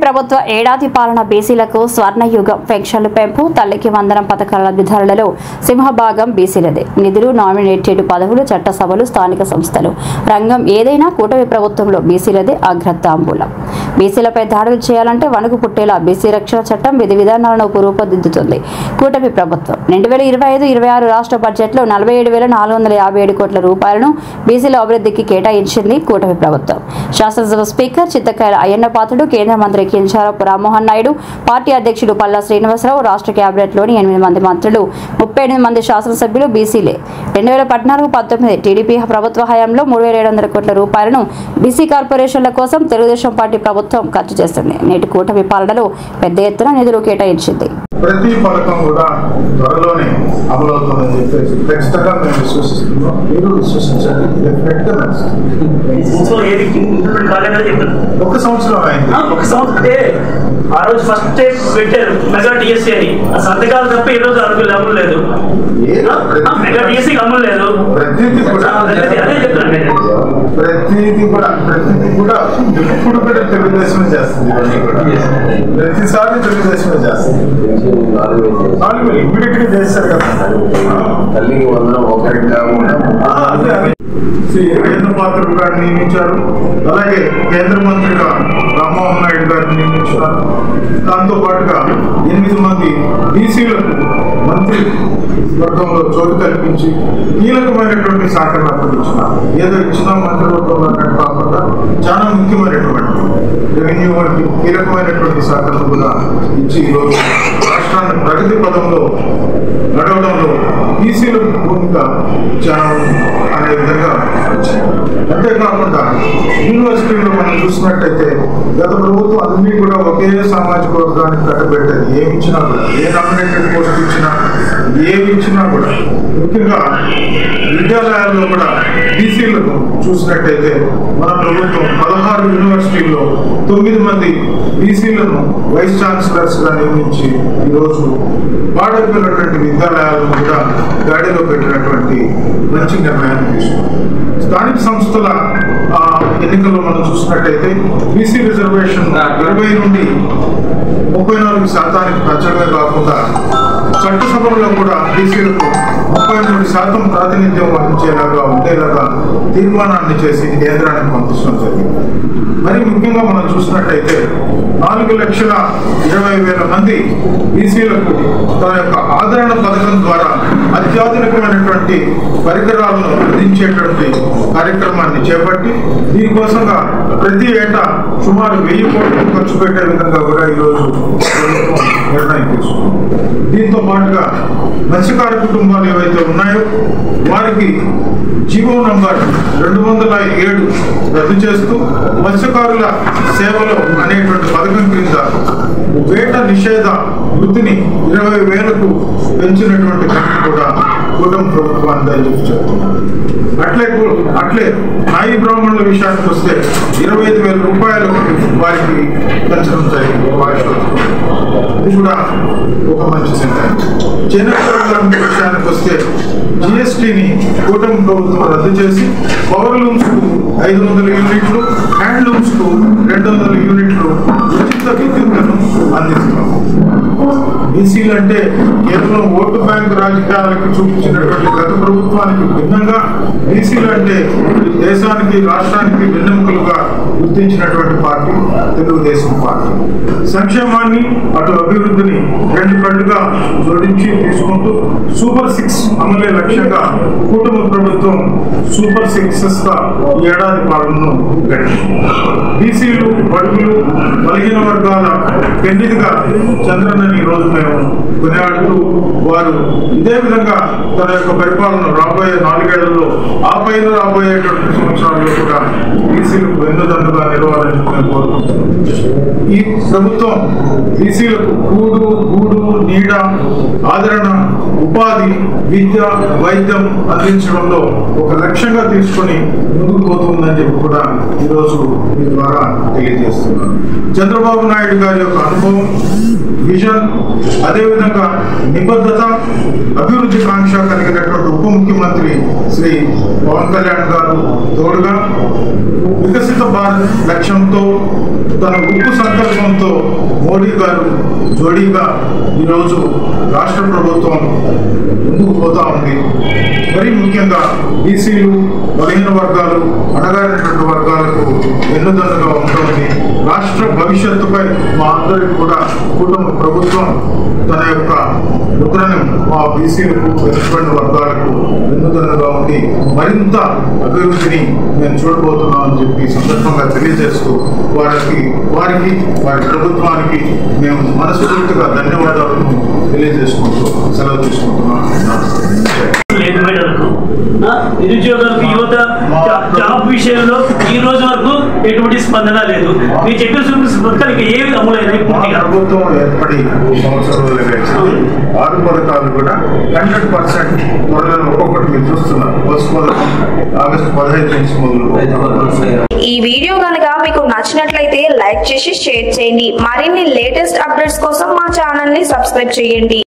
ప్రభుత్వ ఏడాది పాలన బీసీలకు స్వర్ణయుగం పెన్షన్లు పెంపు తల్లికి వందనం పథకాల లబ్ధిదారులలో సింహభాగం బీసీలదే. నిధులు, నామినేటెడ్ పదవులు, చట్టసభలు, స్థానిక సంస్థలు రంగం ఏదైనా కూటమి ప్రభుత్వంలో బీసీలదే అగ్రతాంబూలం. బీసీలపై దాడులు చేయాలంటే వణుకు పుట్టేలా బీసీ రక్షణ చట్టం విధి విధానాలను రూపొందిద్దుతుంది కూటమి ప్రభుత్వం. 2025-26 రాష్ట్ర బడ్జెట్లో 47,457 కోట్ల రూపాయలను బీసీల అభివృద్ధికి కేటాయించింది కూటమి ప్రభుత్వం. శాసనసభ స్పీకర్ చిత్తకాయల అయ్యన్న పాత్రుడు, కేంద్ర మంత్రి కింజరాపు రామ్మోహన్ నాయుడు, పార్టీ అధ్యక్షుడు పల్లా శ్రీనివాసరావు, రాష్ట్ర కేబినెట్లోని 8 మంది మంత్రులు, 38 మంది శాసనసభ్యులు బీసీలే. 2014-19 టీడీపీ ప్రభుత్వ హయాంలో 3,700 కోట్ల రూపాయలను బీసీ కార్పొరేషన్ల కోసం తెలుగుదేశం పార్టీ ప్రభుత్వం ఖర్చు చేస్తుంది. నేటి కూటమి పాలనలో పెద్ద ఎత్తున నిధులు కేటాయించింది. ప్రతి పథకం కూడా త్వరలోనే అమలవుతుందని చెప్పేసి ఖచ్చితంగా మేము విశ్వసిస్తున్నాం. మీరు విశ్వసించండి. ఒక సంవత్సరం అయింది. ఒక సంవత్సరం అంటే ఆ రోజు ఫస్ట్ పెట్టారు మెగా డిఎస్సీ అని. ఆ సంతకాలు తప్ప ఈ రోజు అమలు లేదు. మెగా డిఎస్సీ అమలు లేదు. ప్రతిదీ కూడా ఎప్పుడు కూడా తెలుగుదేశం చేస్తుంది. ప్రతిసారి తెలుగుదేశం చేస్తుంది. ఇమ్మీడియట్ గా చేస్తారు కదా. తల్లికి వందనం అయ్యన్న పాత్రుడు గారిని నియమించారు. అలాగే కేంద్ర మంత్రిగా రామ్మోహన్ నాయుడు గారిని నియమించారు. దాంతో పాటుగా 8 మంది బీసీలకు మంత్రి వర్గంలో చోటు కల్పించి కీలకమైనటువంటి శాఖలు అప్పగించినారు. ఏదో ఇచ్చిన మంత్రివర్గంలో అన్నట్టు కాకుండా చాలా ముఖ్యమైనటువంటి రెవెన్యూ వంటి కీలకమైనటువంటి శాఖలను కూడా ఇచ్చి ఈరోజు రాష్ట్రాన్ని ప్రగతి పదంలో నడవడంలో బీసీల భూమిక చాలా అనే విధంగా వచ్చింది. అంతేకాకుండా యూనివర్సిటీలో మనం చూసినట్టయితే గత ప్రభుత్వం అన్ని కూడా ఒకే సామాజిక వర్గానికి కట్టబెట్టేది. ఏమి ఇచ్చినా కూడా, ఏ నామినేటెడ్ పోస్ట్ ఇచ్చినా, ఏమి ఇచ్చినా కూడా, ముఖ్యంగా విద్యాలయాల్లో కూడా బీసీలను చూసినట్టయితే మన ప్రభుత్వం 16 యూనివర్సిటీల్లో 9 మంది బీసీలను వైస్ ఛాన్సలర్స్ గా నియమించి ఈరోజు పాడైపోయినటువంటి విద్యాలయాలను కూడా గాడిలో పెట్టినటువంటి మంచి నిర్ణయాన్ని తీసుకుంది. స్థానిక సంస్థల ఎన్నికల్లో మనం చూసినట్టయితే బీసీ రిజర్వేషన్ 20 నుండి 34% పెంచడమే కాకుండా చట్టసభలో కూడా బీసీలకు 33% ప్రాతినిధ్యం వహించేలాగా ఉండేలాగా తీర్మానాన్ని చేసి కేంద్రానికి పంపించడం జరిగింది. మరి ముఖ్యంగా మనం చూసినట్టయితే 4,20,000 మంది బీసీలకు తన యొక్క ఆదరణ పథకం ద్వారా అత్యాధునికమైనటువంటి పరికరాలను అందించేటువంటి కార్యక్రమాన్ని చేపట్టి దీనికోసంగా ప్రతి ఏటా సుమారు 1,000 కోట్లు ఖర్చు పెట్టే విధంగా కూడా ఈరోజు ప్రభుత్వం నిర్ణయం తీసుకుంది. దీంతో పాటుగా మత్స్యకార కుటుంబాలు ఏవైతే ఉన్నాయో వారికి జీవో నంబర్ 207 రద్దు చేస్తూ మత్స్యకారుల సేవలు అనేటువంటి పథకం కింద వేట నిషేధ వృత్తిని 20,000కు పెంచినటువంటి ఘటన కూడా కూటమి ప్రభుత్వాన్ని దయచేసి చెప్తున్నారు. అట్లే నాయి బ్రాహ్మణుల విషయానికి వస్తే 25,000 రూపాయలు వారికి పెంచడం జరిగింది. ఇది కూడా ఒక మంచి సంఖ్య. చేనేత విషయానికి వస్తే జిఎస్టీని కూటమి ప్రభుత్వం రద్దు చేసి పవర్ లూమ్స్ కు 500 యూనిట్లు, హ్యాండ్లూమ్స్ కు 200 యూనిట్లు ఉచిత విద్యుత్తును అందిస్తున్నాం. బీసీలు అంటే కేవలం ఓటు బ్యాంకు రాజకీయాలకు చూపించినటువంటి గత ప్రభుత్వానికి భిన్నంగా బీసీలు అంటే దేశానికి, రాష్ట్రానికి వెన్నెముకలుగా గుర్తించినటువంటి పార్టీ తెలుగుదేశం పార్టీ. సంక్షేమాన్ని అటు అభివృద్ధిని 2 కళ్ళుగా జోడించి తీసుకుంటూ సూపర్ 6 అమలే లక్ష్యంగా కూటమి ప్రభుత్వం సూపర్ 6 గా ఈ ఏడాది పాలనను గడిచింది. బీసీలు, బడుగులు, బలహీన వర్గాల పెన్నిదిగా చంద్రన్నని ఈ రోజు మేము కొనియాడుతూ వారు ఇదే విధంగా తన యొక్క పరిపాలన రాబోయే 4 ఏళ్లలో ఆ పైన రాబోయేటువంటి సంవత్సరాల్లో కూడా బీసీలకు వెన్నుదన్నుగా నిలవాలని మేము కోరుకుంటున్నాం. ఈ ప్రభుత్వం బీసీలకు కూడు, గూడు, నీడ, ఆదరణ, ఉపాధి, విద్య, వైద్యం అందించడంలో ఒక లక్ష్యంగా తీసుకొని ముందుకు పోతుందని చెప్పి కూడా ఈరోజు మీ ద్వారా తెలియజేస్తున్నాను. చంద్రబాబు నాయుడు గారి యొక్క అనుభవం, విజన్, అదేవిధంగా నిబద్ధత, అభివృద్ధి కాంక్ష కలిగినటువంటి ఉప ముఖ్యమంత్రి శ్రీ పవన్ కళ్యాణ్ గారు తోడుగా వికసిత భారత్ లక్ష్యంతో తన ఉక్కు సంకల్పంతో మోడీ గారు జోడీగా ఈరోజు రాష్ట్ర ప్రభుత్వం ముందుకు పోతా ఉంది. మరీ ముఖ్యంగా బీసీలు, బలహీన వర్గాలు, అణగారినటువంటి వర్గాలకు వెన్నుదన్నుగా ఉంటుంది. రాష్ట్ర భవిష్యత్తుపై మా అందరికి కూడా కుటుంబ ప్రభుత్వం తన యొక్క ముద్రను మా బీసీలకు, వెనుకబడిన వర్గాలకు వెన్నుదన్నుగా ఉండి మరింత అభివృద్ధిని మేము చూడబోతున్నామని చెప్పి సందర్భంగా తెలియజేస్తూ వారి ప్రభుత్వానికి మేము మనస్ఫూర్తిగా ధన్యవాదాలను తెలియజేసుకుంటూ సెలవు తీసుకుంటున్నాం. నిరుద్యోగులకు, యువత జాబ్ విషయంలో ఈ రోజు వరకు ఎటువంటి స్పందన లేదు. మీరు చెప్పిన ఏమి అమలైన ప్రభుత్వం ఏర్పడి సంవత్సరాలు 6 పథకాలు కూడా 100% త్వరలో ఒక్కొక్కటి మీరు చూస్తున్నారు. బస్సు పథకం ఆగస్టు 15 నుంచి మొదలు. ఈ వీడియో కనుక మీకు నచ్చినట్లయితే లైక్ చేసి షేర్ చేయండి. మరిన్ని లేటెస్ట్ అప్డేట్స్ కోసం మా ఛానల్ ని సబ్స్క్రైబ్ చేయండి.